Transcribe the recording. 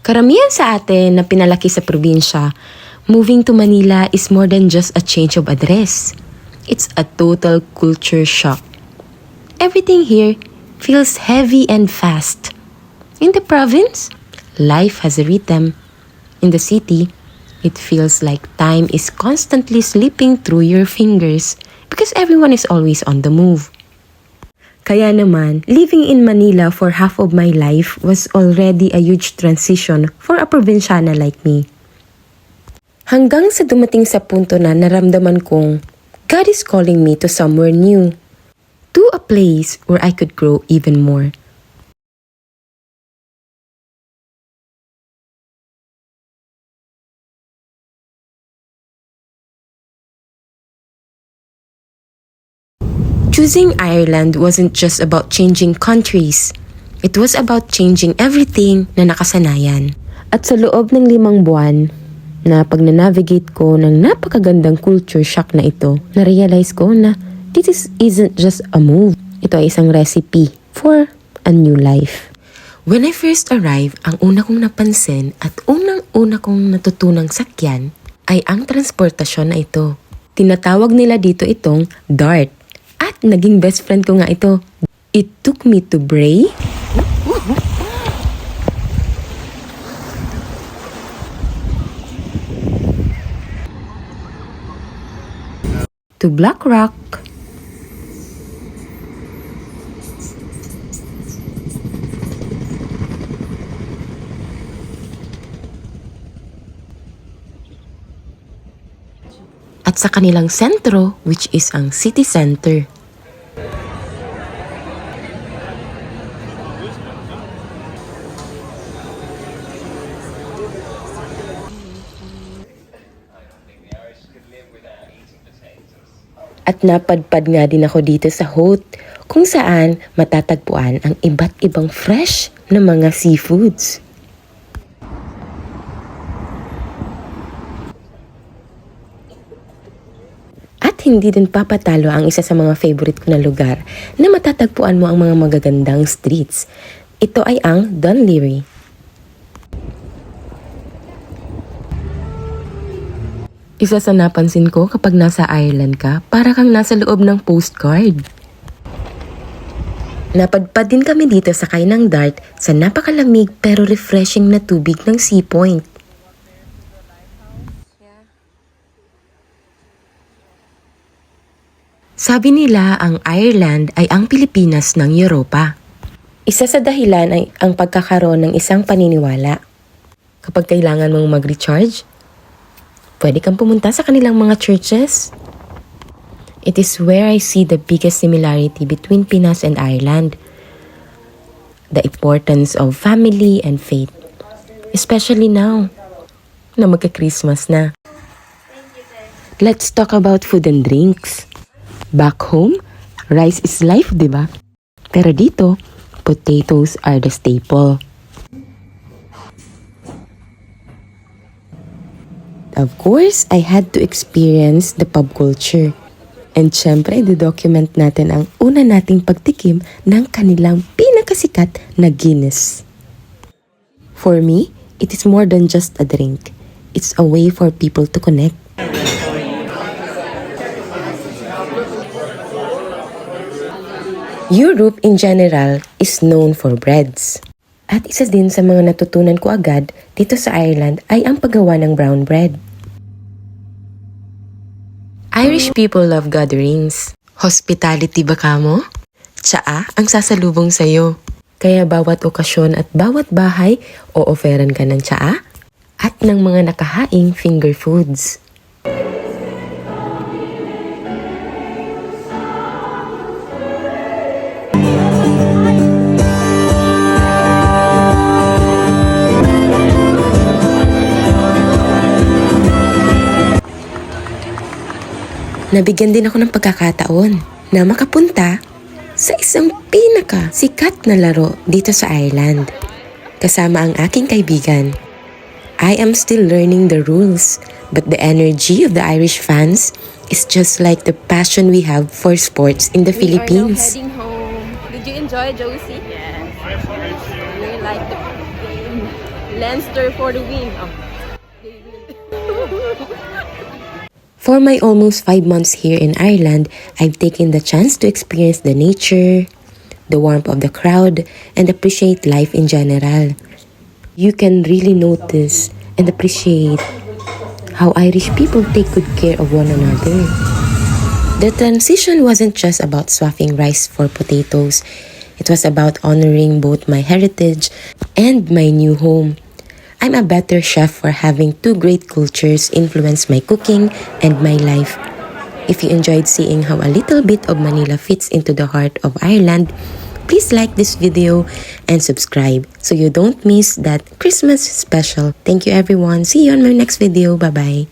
Karamihan sa atin na pinalaki sa probinsya, moving to Manila is more than just a change of address. It's a total culture shock. Everything here feels heavy and fast. In the province, life has a rhythm. In the city, it feels like time is constantly slipping through your fingers because everyone is always on the move. Kaya naman, living in Manila for half of my life was already a huge transition for a probinsyana like me. Hanggang sa dumating sa punto na naramdaman kong God is calling me to somewhere new, to a place where I could grow even more. Choosing Ireland wasn't just about changing countries. It was about changing everything na nakasanayan. At sa loob ng 5 buwan, na pag na-navigate ko ng napakagandang culture shock na ito, na-realize ko na isn't just a move. Ito ay isang recipe for a new life. When I first arrived, ang una kong napansin at unang-una kong natutunang sakyan ay ang transportasyon na ito. Tinatawag nila dito itong DART. At naging best friend ko nga ito. It took me to Bray, to Blackrock, at sa kanilang sentro, which is ang city center. At napadpad nga din ako dito sa Hote, kung saan matatagpuan ang iba't ibang fresh na mga seafoods. At hindi din papatalo ang isa sa mga favorite ko na lugar na matatagpuan mo ang mga magagandang streets. Ito ay ang Dún Laoghaire. Isa sa napansin ko kapag nasa Ireland ka, para kang nasa loob ng postcard. Napadpad din kami dito sakay ng DART sa napakalamig pero refreshing na tubig ng Sea Point. Sabi nila ang Ireland ay ang Pilipinas ng Europa. Isa sa dahilan ay ang pagkakaroon ng isang paniniwala. Kapag kailangan mong mag-recharge, pwede kang pumunta sa kanilang mga churches. It is where I see the biggest similarity between Pinas and Ireland. The importance of family and faith. Especially now, na magka-Christmas na. Let's talk about food and drinks. Back home, rice is life, diba? Pero dito, potatoes are the staple. Of course, I had to experience the pub culture. And syempre, document natin ang una nating pagtikim ng kanilang pinakasikat na Guinness. For me, it is more than just a drink. It's a way for people to connect. Europe in general is known for breads. At isa din sa mga natutunan ko agad dito sa Ireland ay ang paggawa ng brown bread. Irish people love gatherings. Hospitality ba kamo? Tsaa ang sasalubong sa'yo. Kaya bawat okasyon at bawat bahay, o-offeran ka ng tsaa at ng mga nakahaing finger foods. Nabigyan din ako ng pagkakataon na makapunta sa isang sikat na laro dito sa Ireland. Kasama ang aking kaibigan. I am still learning the rules, but the energy of the Irish fans is just like the passion we have for sports in the Philippines. We are now heading home. Did you enjoy, Josie? Yes. We like the game. Leinster for the win. For my almost 5 months here in Ireland, I've taken the chance to experience the nature, the warmth of the crowd, and appreciate life in general. You can really notice and appreciate how Irish people take good care of one another. The transition wasn't just about swapping rice for potatoes. It was about honoring both my heritage and my new home. I'm a better chef for having two great cultures influence my cooking and my life. If you enjoyed seeing how a little bit of Manila fits into the heart of Ireland, please like this video and subscribe so you don't miss that Christmas special. Thank you everyone. See you on my next video. Bye-bye.